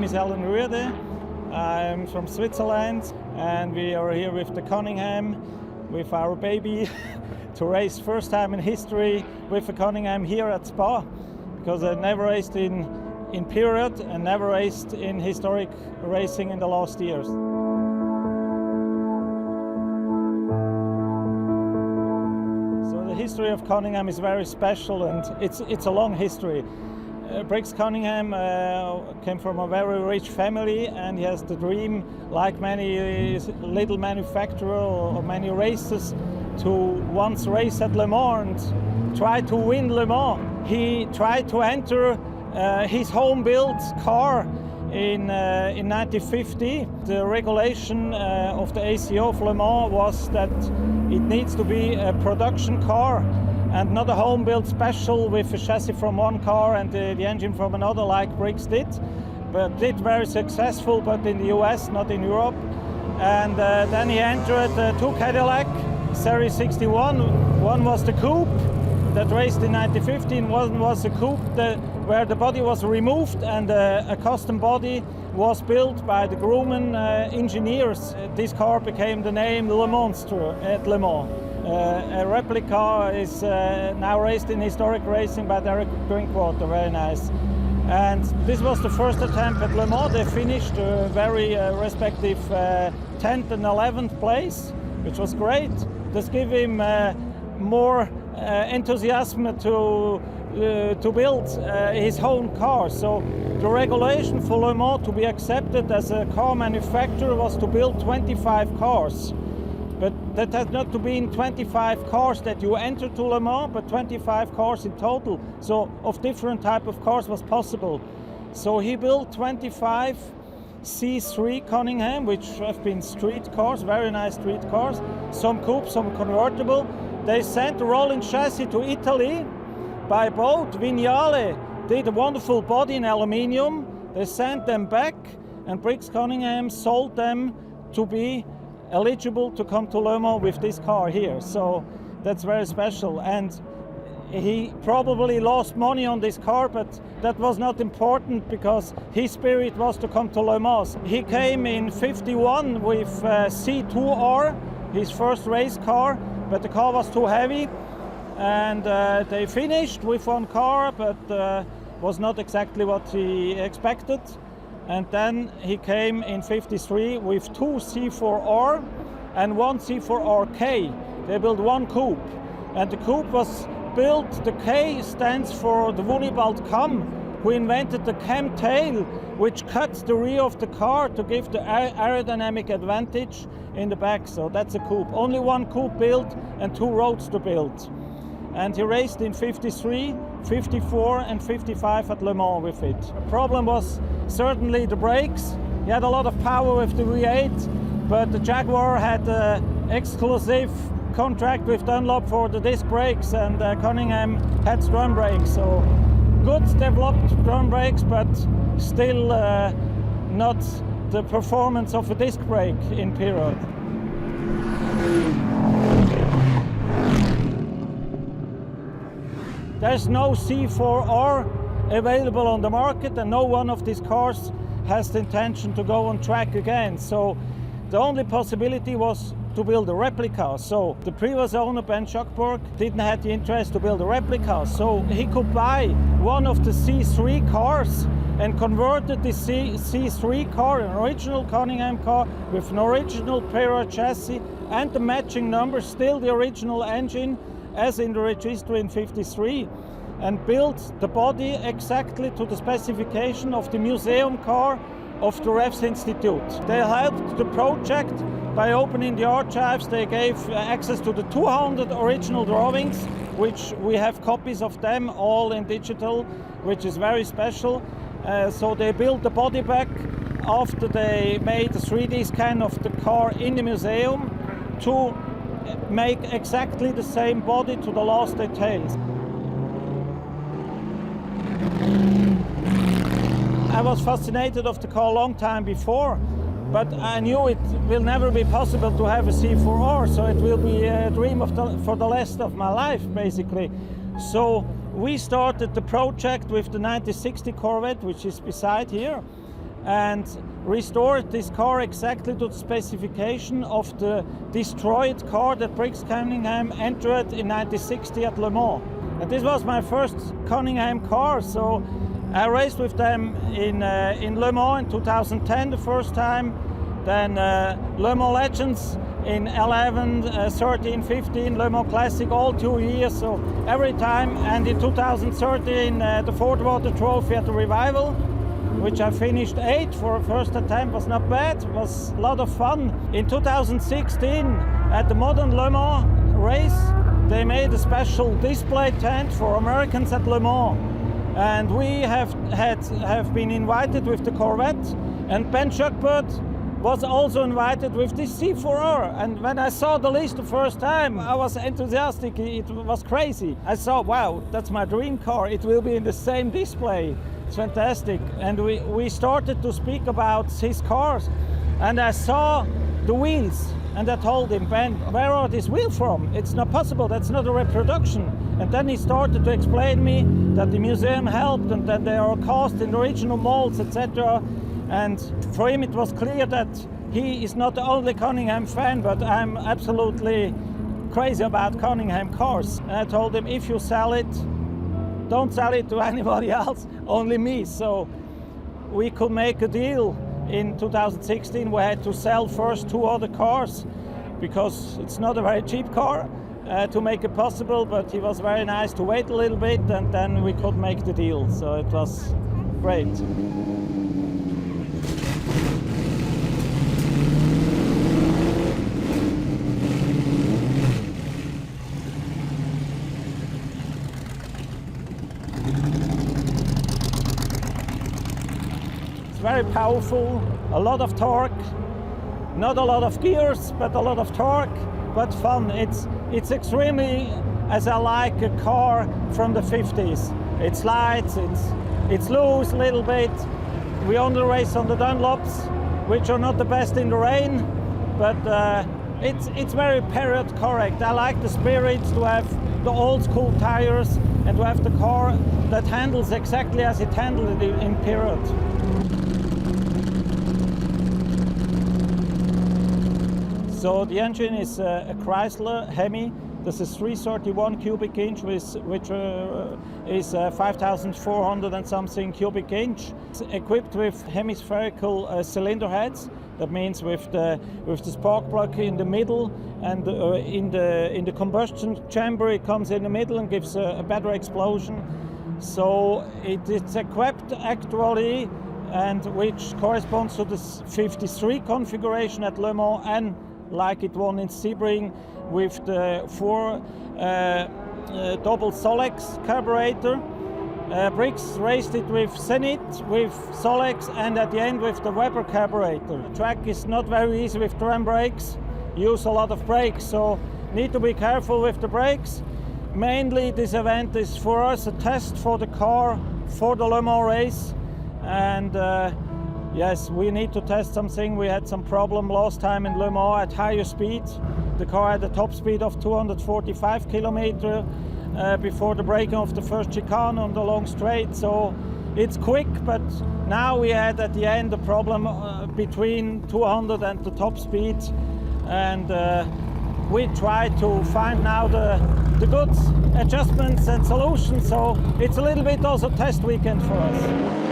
name is Alain Rüede. I'm from Switzerland, and we are here with the Cunningham, with our baby, to race first time in history with the Cunningham here at Spa, because I never raced in period and never raced in historic racing in the last years. So the history of Cunningham is very special, and it's a long history. Briggs Cunningham came from a very rich family, and he has the dream, like many little manufacturers or many racers, to once race at Le Mans and try to win Le Mans. He tried to enter his home-built car in 1950. The regulation of the ACO of Le Mans was that it needs to be a production car and not a home-built special with a chassis from one car and the engine from another, like Briggs did. But did very successful, but in the US, not in Europe. And then he entered two Cadillac, Series 61. One was the coupe that raced in 1950, one was a coupe where the body was removed and a custom body was built by the Grumman engineers. This car became the name Le Monstre at Le Mans. A replica is now raced in historic racing by Derek Drinkwater, very nice. And this was the first attempt at Le Mans. They finished a very respective 10th and 11th place, which was great. This gave him more enthusiasm to build his own car. So the regulation for Le Mans to be accepted as a car manufacturer was to build 25 cars. But that has not to be in 25 cars that you enter to Le Mans, but 25 cars in total. So of different type of cars was possible. So he built 25 C3 Cunningham, which have been street cars, very nice street cars. Some coupe, some convertible. They sent the rolling chassis to Italy by boat. Vignale did a wonderful body in aluminium. They sent them back, and Briggs Cunningham sold them to be eligible to come to Le Mans with this car here. So that's very special. And he probably lost money on this car, but that was not important because his spirit was to come to Le Mans. He came in 51 with C-4R, his first race car, but the car was too heavy. And they finished with one car, but was not exactly what he expected. And then he came in 53 with two C-4R and one C-4RK. They built one coupe, and the coupe was built, the K stands for the Wunibald Kamm, who invented the cam tail, which cuts the rear of the car to give the aerodynamic advantage in the back. So that's a coupe. Only one coupe built and two roadster built. And he raced in 53, 54 and 55 at Le Mans with it. The problem was certainly the brakes. He had a lot of power with the V8, but the Jaguar had an exclusive contract with Dunlop for the disc brakes, and Cunningham had drum brakes. So good developed drum brakes, but still not the performance of a disc brake in period. There's no C-4R available on the market, and no one of these cars has the intention to go on track again. So the only possibility was to build a replica. So the previous owner, Ben Schuckburg, didn't have the interest to build a replica. So he could buy one of the C3 cars and converted the C3 car, an original Cunningham car with an original Pera chassis and the matching numbers, still the original engine, as in the registry in 53, and built the body exactly to the specification of the museum car of the Refs Institute. They helped the project by opening the archives. They gave access to the 200 original drawings, which we have copies of them all in digital, which is very special. So they built the body back after they made a 3D scan of the car in the museum to make exactly the same body to the last details. I was fascinated of the car a long time before, but I knew it will never be possible to have a C-4R, so it will be a dream for the rest of my life, basically. So we started the project with the 1960 Corvette, which is beside here, and restored this car exactly to the specification of the destroyed car that Briggs Cunningham entered in 1960 at Le Mans. And this was my first Cunningham car, so I raced with them in Le Mans in 2010 the first time, then Le Mans Legends in 11, 13, 15, Le Mans Classic all 2 years, so every time. And in 2013 the Ford Water Trophy at the Revival, which I finished 8th for a first attempt. Was not bad, was a lot of fun. In 2016 at the Modern Le Mans race, they made a special display tent for Americans at Le Mans, and we have been invited with the Corvette, and Ben Shuckburtt was also invited with this C-4R. And when I saw the list the first time, I was enthusiastic. It was crazy. I thought, wow, that's my dream car. It will be in the same display. It's fantastic. And we started to speak about his cars, and I saw the wheels, and I told him, Ben, where are these wheels from? It's not possible, that's not a reproduction. And then he started to explain me that the museum helped and that they are cast in the original molds, etc. And for him it was clear that he is not the only Cunningham fan, but I'm absolutely crazy about Cunningham cars. And I told him, if you sell it, don't sell it to anybody else, only me. So we could make a deal. In 2016 we had to sell first 2 other cars because it's not a very cheap car to make it possible, but he was very nice to wait a little bit, and then we could make the deal. So it was great. Very powerful, a lot of torque, not a lot of gears, but a lot of torque, but fun. It's extremely, as I like a car from the 50s. It's light, it's loose a little bit. We only race on the Dunlops, which are not the best in the rain, but it's very period correct. I like the spirit to have the old school tires and to have the car that handles exactly as it handled in period. So the engine is a Chrysler Hemi. This is 331 cubic inch, which is 5,400 and something cubic inch. It's equipped with hemispherical cylinder heads. That means with the spark plug in the middle, and in the combustion chamber it comes in the middle and gives a better explosion. So it's equipped actually, and which corresponds to the 53 configuration at Le Mans, and like it won in Sebring, with the 4 double Solex carburetor. Briggs raced it with Zenith, with Solex, and at the end with the Weber carburetor. The track is not very easy with drum brakes, use a lot of brakes, so need to be careful with the brakes. Mainly this event is for us a test for the car for the Le Mans race, and yes, we need to test something. We had some problem last time in Le Mans at higher speed. The car had a top speed of 245 kilometers before the braking of the first chicane on the long straight. So it's quick, but now we had at the end a problem between 200 and the top speed. And we try to find now the good adjustments and solutions. So it's a little bit also test weekend for us.